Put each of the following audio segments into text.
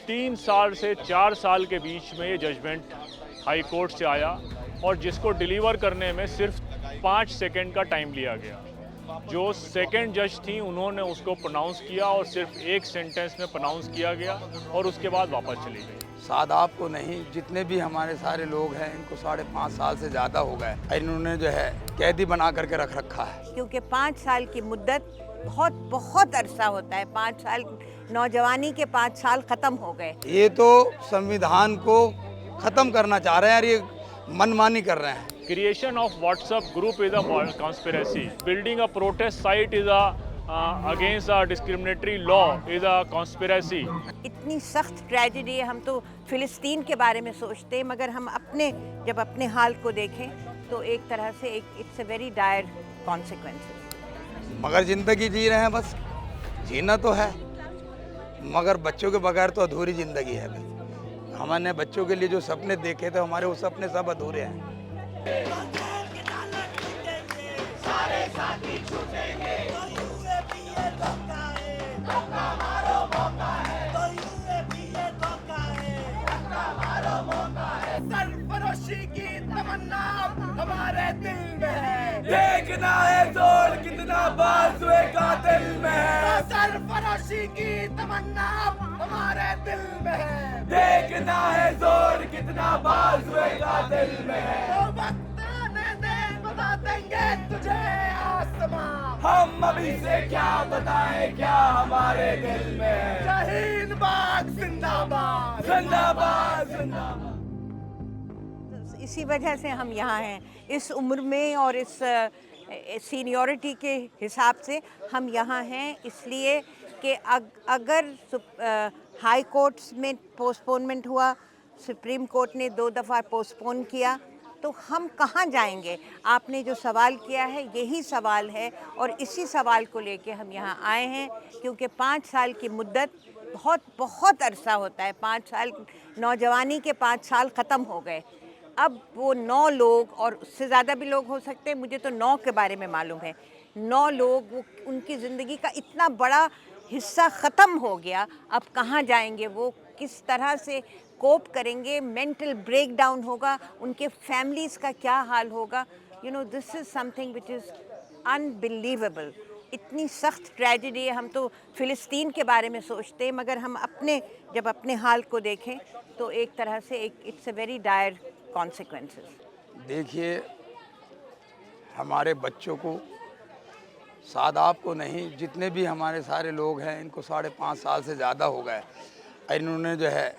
3 साल से 4 साल के बीच में ये जजमेंट हाई कोर्ट से आया और जिसको डिलीवर करने में सिर्फ 5 सेकंड का टाइम लिया गया। जो सेकंड जज थी उन्होंने उसको प्रोनाउंस किया और सिर्फ एक सेंटेंस में प्रोनाउंस किया गया और उसके बाद वापस चली गई। सादाब को नहीं, जितने भी हमारे सारे लोग हैं इनको 5.5 साल से ज़्यादा हो गए। इन्होंने जो है कैदी बना करके रख रखा है। क्योंकि 5 साल की मुद्दत बहुत बहुत अरसा होता है। 5 साल नौजवानी के 5 साल खत्म हो गए। ये तो संविधान को ख़त्म करना चाह रहे हैं और ये मनमानी कर रहे हैं। Creation of WhatsApp group is a conspiracy. Building a protest site is against a discriminatory law is a conspiracy. इतनी सख्त ट्रेजेडी है। हम तो फिलिस्तीन के बारे में सोचते हैं, मगर हम जब अपने हाल को देखें तो एक तरह से it's a very dire consequences. मगर ज़िंदगी जी रहे हैं, बस जीना तो है, मगर बच्चों के बगैर तो अधूरी ज़िंदगी है। बस हमने बच्चों के लिए जो सपने देखे थे, हमारे वो सपने सब अधूरे हैं। सारे साथी छूटेंगे। सरफरोशी की तमन्ना हमारे दिल में है। देखना है जोर कितना बाजुए कातिल में है। सरफरोशी की तमन्ना हमारे दिल में है। देखना है जोर कितना बाजुए कातिल में है। वक्त आने दे, बता देंगे तुझे आसमां। हम अभी से क्या बताएं क्या हमारे दिल में है। शहीद बाग जिंदाबाद, जिंदाबाद, जिंदाबाद। इसी वजह से हम यहाँ हैं। इस उम्र में और इस सीनियरिटी के हिसाब से हम यहाँ हैं, इसलिए कि अगर हाई कोर्ट्स में पोस्टपोनमेंट हुआ, सुप्रीम कोर्ट ने 2 दफ़ा पोस्टपोन किया, तो हम कहाँ जाएंगे। आपने जो सवाल किया है यही सवाल है और इसी सवाल को लेके हम यहाँ आए हैं, क्योंकि 5 साल की मुद्दत बहुत बहुत अरसा होता है। 5 साल नौजवानी के 5 साल ख़त्म हो गए। अब वो 9 लोग, और उससे ज़्यादा भी लोग हो सकते हैं, मुझे तो 9 के बारे में मालूम है। 9 लोग, वो उनकी ज़िंदगी का इतना बड़ा हिस्सा ख़त्म हो गया। अब कहाँ जाएंगे, वो किस तरह से कोप करेंगे, मेंटल ब्रेकडाउन होगा, उनके फैमिलीज़ का क्या हाल होगा। You know, this is something which is unbelievable. इतनी सख्त ट्रेजेडी है। हम तो फिलिस्तीन के बारे में सोचते हैं, मगर हम जब अपने हाल को देखें तो एक तरह से it's a very dire consequences. देखिए, हमारे बच्चों को, सादाब को नहीं, जितने भी हमारे सारे लोग हैं इनको 5.5 साल से ज़्यादा हो गए। इन्होंने जो है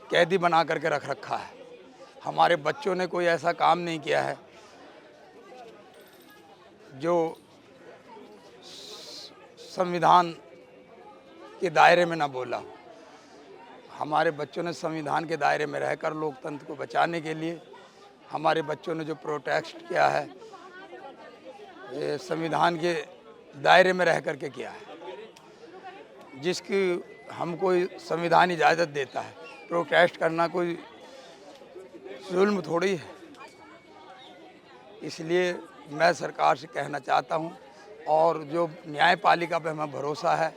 कैदी बना करके रख रखा है। हमारे बच्चों ने कोई ऐसा काम नहीं किया है जो संविधान के दायरे में ना बोला। हमारे बच्चों ने संविधान के दायरे में रहकर लोकतंत्र को बचाने के लिए, हमारे बच्चों ने जो प्रोटेस्ट किया है ये संविधान के दायरे में रह करके किया है, जिसकी हमको संविधान इजाज़त देता है। प्रोटेस्ट करना कोई जुल्म थोड़ी है। इसलिए मैं सरकार से कहना चाहता हूँ, और जो न्यायपालिका पे हमें भरोसा है,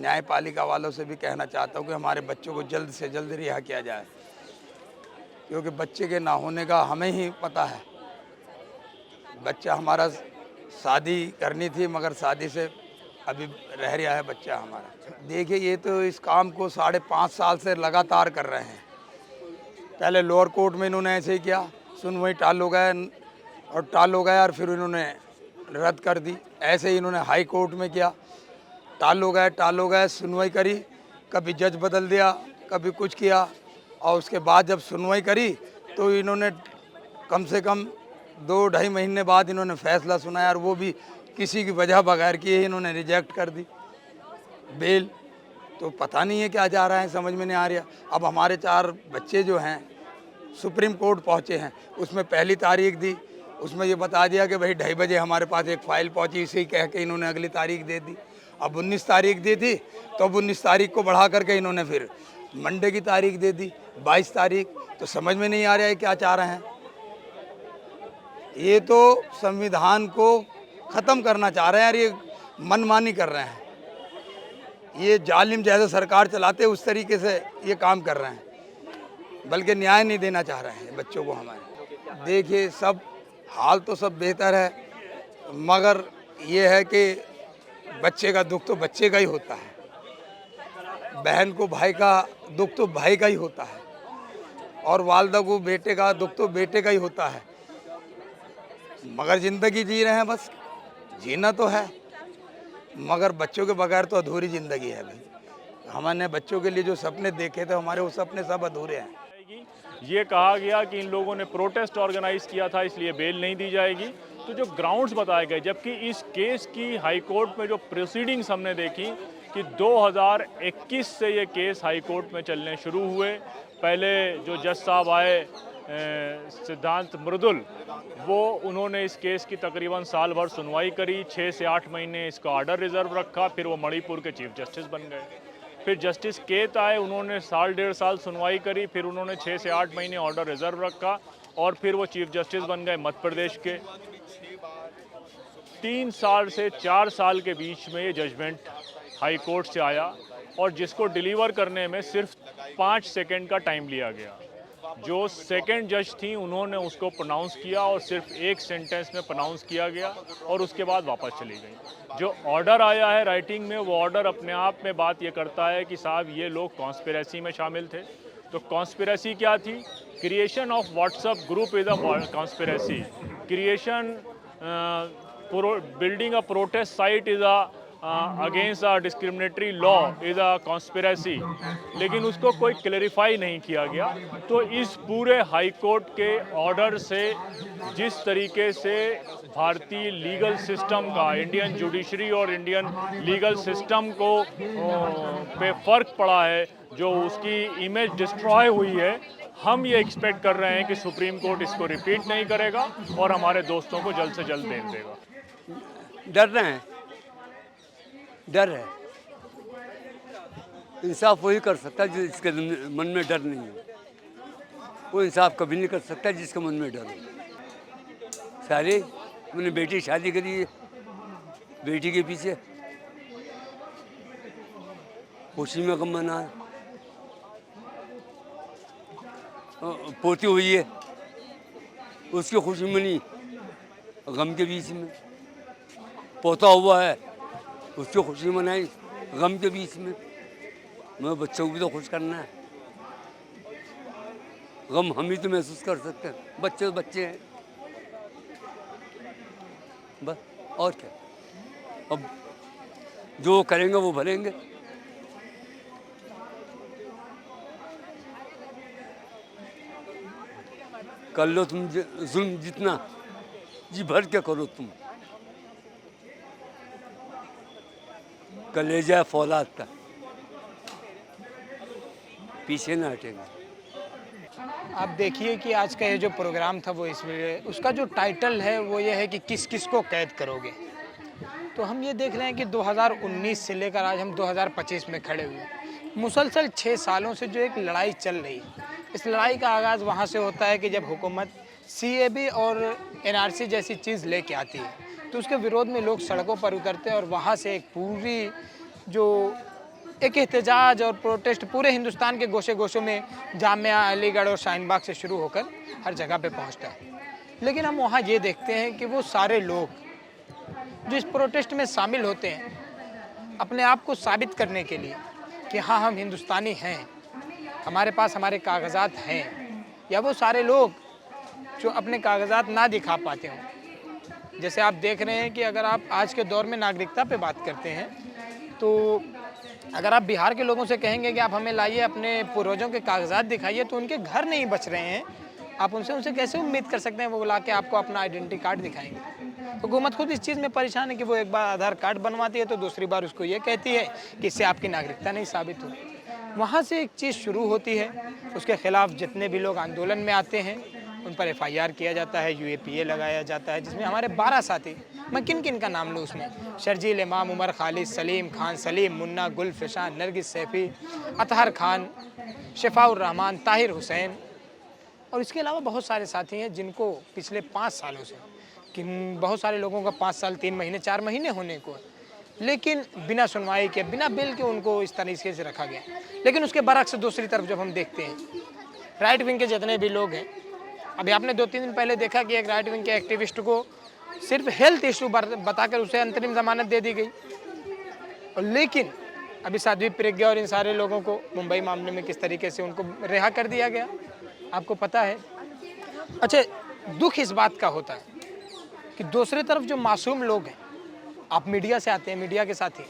न्यायपालिका वालों से भी कहना चाहता हूँ कि हमारे बच्चों को जल्द से जल्द रिहा किया जाए, क्योंकि बच्चे के ना होने का हमें ही पता है। बच्चा हमारा शादी करनी थी, मगर शादी से अभी रह रहा है बच्चा हमारा। देखिए, ये तो इस काम को 5.5 साल से लगातार कर रहे हैं। पहले लोअर कोर्ट में इन्होंने ऐसे ही किया, सुनवाई टाल हो गया और फिर इन्होंने रद्द कर दी। ऐसे ही इन्होंने हाई कोर्ट में किया, टाल हो गया, सुनवाई करी, कभी जज बदल दिया, कभी कुछ किया, और उसके बाद जब सुनवाई करी तो इन्होंने कम से कम 2-2.5 महीने बाद इन्होंने फैसला सुनाया, और वो भी किसी की वजह बगैर किए इन्होंने रिजेक्ट कर दी बेल। तो पता नहीं है क्या जा रहा है, समझ में नहीं आ रहा। अब हमारे 4 बच्चे जो हैं सुप्रीम कोर्ट पहुँचे हैं, उसमें पहली तारीख दी, उसमें ये बता दिया कि भाई 2:30 बजे हमारे पास एक फ़ाइल पहुँची, इसी कह के इन्होंने अगली तारीख दे दी। अब 19 तारीख दी थी, तो अब 19 तारीख को बढ़ा करके इन्होंने फिर मंडे की तारीख दे दी, 22 तारीख। तो समझ में नहीं आ रहा है क्या चाह रहे हैं। ये तो संविधान को ख़त्म करना चाह रहे हैं और ये मनमानी कर रहे हैं। ये जालिम जैसे सरकार चलाते उस तरीके से ये काम कर रहे हैं, बल्कि न्याय नहीं देना चाह रहे हैं बच्चों को हमारे। देखिए सब हाल तो सब बेहतर है, मगर ये है कि बच्चे का दुख तो बच्चे का ही होता है, बहन को भाई का दुख तो भाई का ही होता है, और वालदा को बेटे का दुख तो बेटे का ही होता है। मगर ज़िंदगी जी रहे हैं, बस जीना तो है, मगर बच्चों के बगैर तो अधूरी ज़िंदगी है भाई। हमने बच्चों के लिए जो सपने देखे थे, हमारे वो सपने सब अधूरे हैं। ये कहा गया कि इन लोगों ने प्रोटेस्ट ऑर्गेनाइज किया था, इसलिए बेल नहीं दी जाएगी। तो जो ग्राउंड्स बताए गए, जबकि इस केस की हाई कोर्ट में जो प्रोसीडिंग्स हमने देखी कि 2021 से ये केस हाई कोर्ट में चलने शुरू हुए। पहले जो जज साहब आए सिद्धांत मृदुल, वो उन्होंने इस केस की तकरीबन साल भर सुनवाई करी, 6 से 8 महीने इसका ऑर्डर रिजर्व रखा, फिर वो मणिपुर के चीफ जस्टिस बन गए। फिर जस्टिस केत आए, उन्होंने साल 1.5 साल सुनवाई करी, फिर उन्होंने 6 से 8 महीने ऑर्डर रिजर्व रखा, और फिर वो चीफ जस्टिस बन गए मध्य प्रदेश के। 3 साल से 4 साल के बीच में ये जजमेंट हाई कोर्ट से आया, और जिसको डिलीवर करने में सिर्फ 5 सेकंड का टाइम लिया गया। जो सेकंड जज थी उन्होंने उसको प्रोनाउंस किया, और सिर्फ एक सेंटेंस में प्रोनाउंस किया गया, और उसके बाद वापस चली गई। जो ऑर्डर आया है राइटिंग में, वो ऑर्डर अपने आप में बात ये करता है कि साहब ये लोग कॉन्स्पिरेसी में शामिल थे। तो कॉन्स्पिरेसी क्या थी? Creation of WhatsApp group is a conspiracy, creation building a protest site is a against a discriminatory law is a conspiracy, लेकिन उसको कोई क्लैरिफाई नहीं किया गया। तो इस पूरे हाई कोर्ट के ऑर्डर से जिस तरीके से भारतीय लीगल सिस्टम का, इंडियन जुडिशरी और इंडियन लीगल सिस्टम को पे फ़र्क पड़ा है, जो उसकी इमेज डिस्ट्रॉय हुई है, हम ये एक्सपेक्ट कर रहे हैं कि सुप्रीम कोर्ट इसको रिपीट नहीं करेगा और हमारे दोस्तों को जल्द से जल्द बेल देगा। डर रहे हैं, डर है। इंसाफ वही कर सकता है जिसके मन में डर नहीं हो। वो इंसाफ कभी नहीं कर सकता जिसके मन में डर हो। सारे मैंने बेटी की शादी करी है, बेटी के पीछे खुशी में गम मना है। पोती हुई है, उसकी खुशी मनी गम के बीच में। पोता हुआ है, उसकी खुशी मनाई गम के बीच में। मैं बच्चों को भी तो खुश करना है। गम हम ही तो महसूस कर सकते हैं, बच्चे तो बच्चे हैं बस, और क्या। अब जो करेंगे वो भरेंगे। कर लो तुम जुल्म जितना जी भर के करो तुम, कलेजा फौलाद का, पीछे ना हटेंगे। आप देखिए कि आज का ये जो प्रोग्राम था वो इसमें उसका जो टाइटल है वो ये है कि किस किस को कैद करोगे। तो हम ये देख रहे हैं कि 2019 से लेकर आज हम 2025 में खड़े हुए हैं। मुसलसल 6 सालों से जो एक लड़ाई चल रही है, इस लड़ाई का आगाज़ वहाँ से होता है कि जब हुकूमत CAB और NRC जैसी चीज़ लेके आती है, तो उसके विरोध में लोग सड़कों पर उतरते हैं, और वहाँ से एक पूरी जो एक एहतजाज और प्रोटेस्ट पूरे हिंदुस्तान के गोशे गोशों में, जामिया, अलीगढ़ और शाहीन बाग से शुरू होकर हर जगह पे पहुँचता है। लेकिन हम वहाँ ये देखते हैं कि वो सारे लोग जो इस प्रोटेस्ट में शामिल होते हैं, अपने आप को साबित करने के लिए कि हाँ हम हिंदुस्तानी हैं, हमारे पास हमारे कागजात हैं, या वो सारे लोग जो अपने कागजात ना दिखा पाते हों। जैसे आप देख रहे हैं कि अगर आप आज के दौर में नागरिकता पे बात करते हैं, तो अगर आप बिहार के लोगों से कहेंगे कि आप हमें लाइए अपने पूर्वजों के कागजात दिखाइए, तो उनके घर नहीं बच रहे हैं। आप उनसे कैसे उम्मीद कर सकते हैं वो ला के आपको अपना आइडेंटिटी कार्ड दिखाएंगे। हुकूमत खुद इस चीज़ में परेशान है कि वो एक बार आधार कार्ड बनवाती है तो दूसरी बार उसको ये कहती है कि इससे आपकी नागरिकता नहीं साबित हो। वहाँ से एक चीज़ शुरू होती है, उसके खिलाफ जितने भी लोग आंदोलन में आते हैं उन पर FIR किया जाता है, UAPA लगाया जाता है, जिसमें हमारे 12 साथी, मैं किन किन का नाम लूँ उसमें, शर्जील इमाम, उमर खालिद, सलीम खान, सलीम मुन्ना, गुल फिशान, नरगिस सैफी, अतहर खान, शफाउर रहमान, ताहिर हुसैन, और इसके अलावा बहुत सारे साथी हैं जिनको पिछले 5 सालों से, कि बहुत सारे लोगों का 5 साल 3 महीने 4 महीने होने को है, लेकिन बिना सुनवाई के, बिना बेल के उनको इस तरीके से रखा गया। लेकिन उसके बरक्स दूसरी तरफ जब हम देखते हैं, राइट विंग के जितने भी लोग हैं, अभी आपने 2-3 दिन पहले देखा कि एक राइट विंग के एक्टिविस्ट को सिर्फ हेल्थ इशू बताकर उसे अंतरिम जमानत दे दी गई। और लेकिन अभी साध्वी प्रज्ञा और इन सारे लोगों को मुंबई मामले में किस तरीके से उनको रिहा कर दिया गया, आपको पता है। अच्छा, दुख इस बात का होता है कि दूसरी तरफ जो मासूम लोग हैं, आप मीडिया से आते हैं, मीडिया के साथी,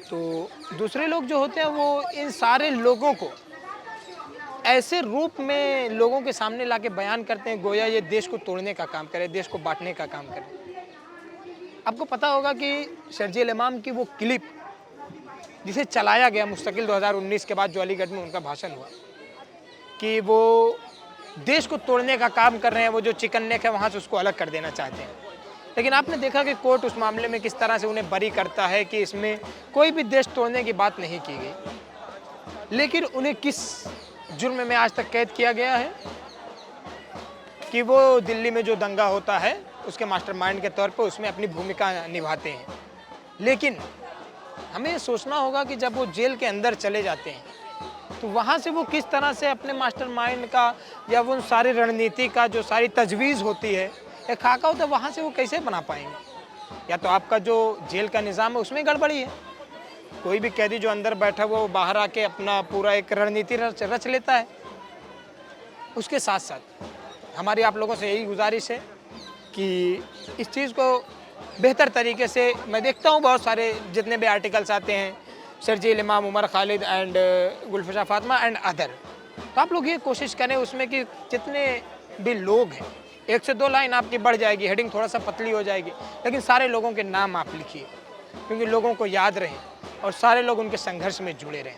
तो दूसरे लोग जो होते हैं वो इन सारे लोगों को ऐसे रूप में लोगों के सामने लाके बयान करते हैं गोया ये देश को तोड़ने का काम करे, देश को बांटने का काम करे। आपको पता होगा कि शर्जील इमाम की वो क्लिप जिसे चलाया गया मुस्तकिल 2019 के बाद, जो अलीगढ़ में उनका भाषण हुआ कि वो देश को तोड़ने का काम कर रहे हैं, वो जो चिकन नेक है वहाँ से उसको अलग कर देना चाहते हैं। लेकिन आपने देखा कि कोर्ट उस मामले में किस तरह से उन्हें बरी करता है कि इसमें कोई भी देश तोड़ने की बात नहीं की गई। लेकिन उन्हें किस जुर्म में आज तक कैद किया गया है कि वो दिल्ली में जो दंगा होता है उसके मास्टरमाइंड के तौर पर उसमें अपनी भूमिका निभाते हैं। लेकिन हमें सोचना होगा कि जब वो जेल के अंदर चले जाते हैं तो वहाँ से वो किस तरह से अपने मास्टरमाइंड का या वो सारी रणनीति का जो सारी तजवीज़ होती है, एक खाका होता है, वहाँ से वो कैसे बना पाएंगे। या तो आपका जो जेल का निज़ाम है उसमें गड़बड़ी है, कोई भी कैदी जो अंदर बैठा वो बाहर आके अपना पूरा एक रणनीति रच लेता है। उसके साथ साथ हमारी आप लोगों से यही गुजारिश है कि इस चीज़ को बेहतर तरीके से, मैं देखता हूँ बहुत सारे जितने भी आर्टिकल्स आते हैं, Sharjeel Imam, Umar Khalid and Gulfisha Fatima and other, तो आप लोग ये कोशिश करें उसमें कि जितने भी लोग हैं, 1 से 2 लाइन आपकी बढ़ जाएगी, हेडिंग थोड़ा सा पतली हो जाएगी, लेकिन सारे लोगों के नाम आप लिखिए क्योंकि लोगों को याद रहें और सारे लोग उनके संघर्ष में जुड़े रहें।